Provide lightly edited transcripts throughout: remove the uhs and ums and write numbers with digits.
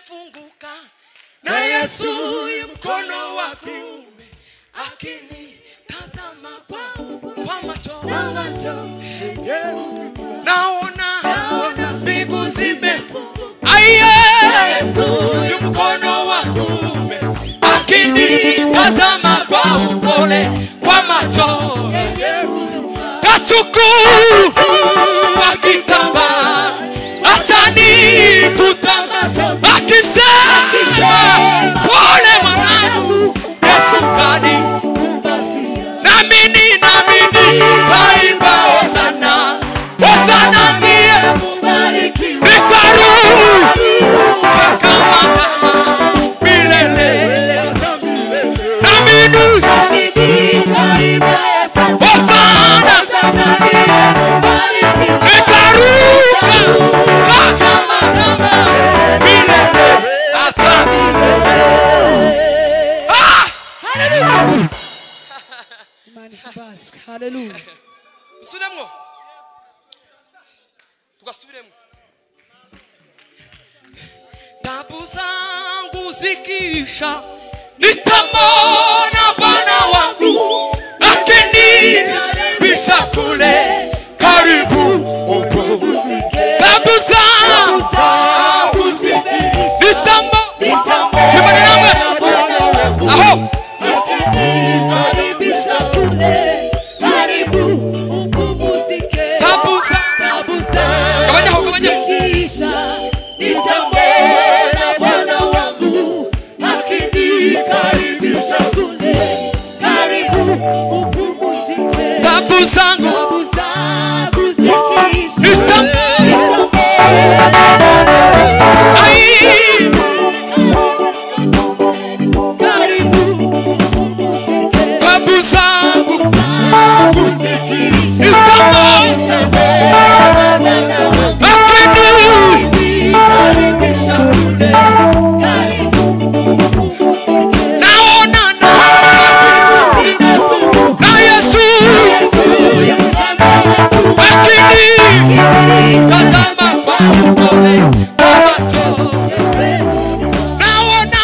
zimefunguka na Yesu mkono wa kuume akinitazama kwa macho. Naona mbingu zimefunguka. Yesu mkono wa kuume akinitazama kwa upole kwa macho. Kachukua akitamba atanifuta akisema pole mwanangu Yesu kani namini taimba hosana ndiye nitaruka kama milele namini taimba hosana Hallelujah. Tusubiremo. Tukasubiremo. Tabu zangu zikisha nitamwona Bwana wangu akinibisha kule karibu upumzike. Tabu zangu zikisha nitamwona Bwana wangu akinibisha kule karibu upumzike. Tabu zangu zikisha nitamwona Bwana wangu akinikaribisha kule karibu upumzike. Tabu zangu zikisha nitamwona karibu upumzike. Tabu zangu zikisha nitamwona Bwana wangu akinikaribisha kule karibu upumzike. Naona na Yesu akinitazama kwa upole kwa macho. Naona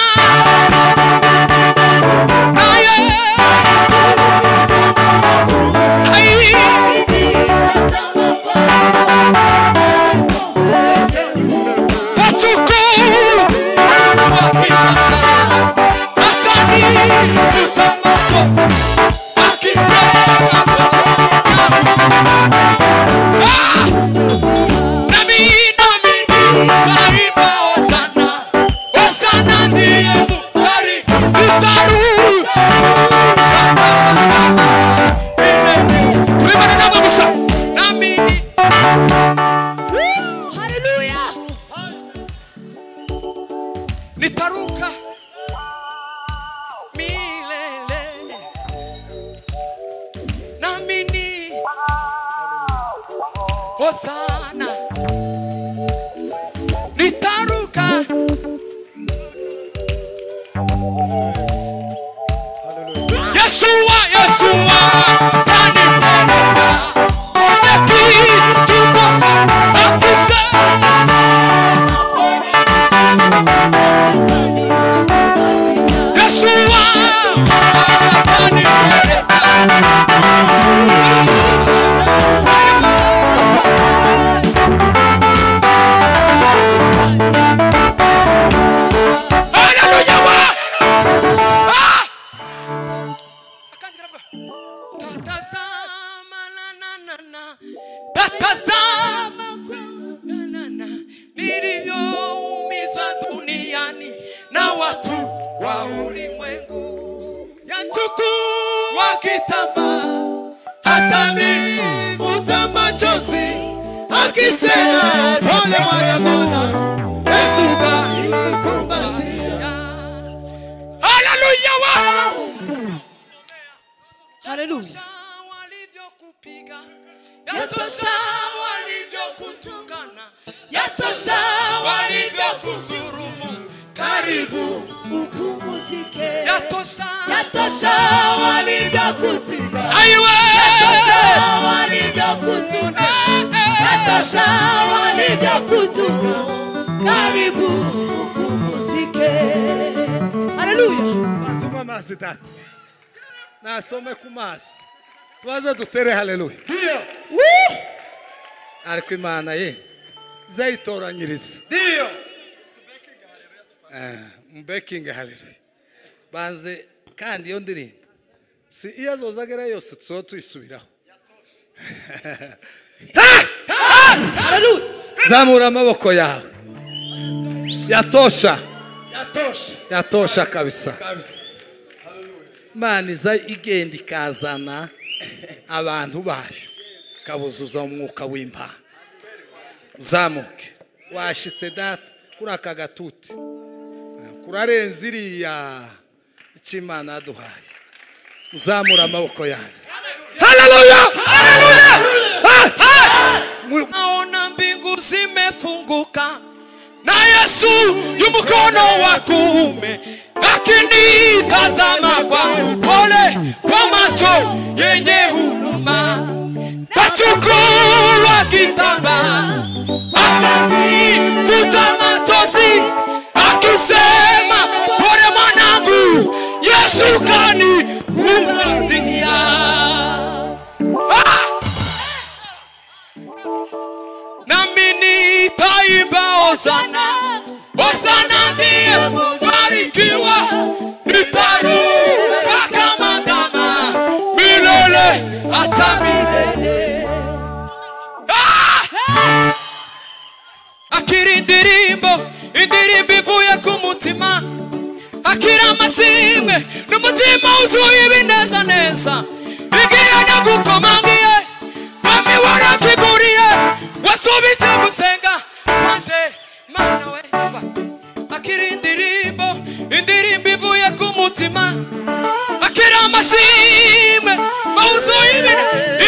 na Yesu nitaruka milele namini hosana nitaruka Yeshua kanipeleka kwenye kituko akisema Yeshua kanipeleka Tatazama nilivyoumizwa duniani na watu wa ulimwengu. Yachukua kitambaa atanifuta machozi akisema pole mwanangu Yesu kanikumbatia. Hallelujah. Hallelujah. Walivyokupiga yatosha, walivyokutukana Yatosha walivyokuzurumu karibu upumzike. Yatosha walivyokupiga. Yatosha walivyokutukana. Yatosha walivyokuzurumu karibu upumzike. mazi data. Nasome ku mazi. Tubaze dutere haleluya. Ariko Imana ye zayitoranyiriza. Dio. Mbekinga haleluya. Banze kandi iyo ndirimbo. Si iyo azozagera yose tuzo tuyisubiraho. Haleluya. Zamura amaboko yawe. Yatosha. Yatosha. Yatosha kabisa. Kabisa. Imana iza igenda ikazana abantu bayo kabuzuza umwuka w'Imana. Zamuke washitse data kuri aka gatuti kurarenza iriya ikimana yaduhaye. Uzamura amaboko yawe. Haleluya. Haleluya. Naona mbingu zimefunguka na Yesu yu mkono wa kuume akinitazama kwa upole kwa macho yenye huruma. Tachukua kitambaa atanifuta machozi akisema pole mwanangu, Yesu kanikubalia. Nami nitaimba hosana, hosana ndiye mbarikiwa, nitaruka kama ndama milele hata milele. Akira indirimbo ivuye ku mutima, akira amashimwe n'umutima wuzuye ibinezaneza. Igihe nagukomangiye nami warakiguriye, wasubize gusenga maze Mana we va. Akira indirimbo ivuye ku mutima, akira amashimwe wuzuye ibinezaneza.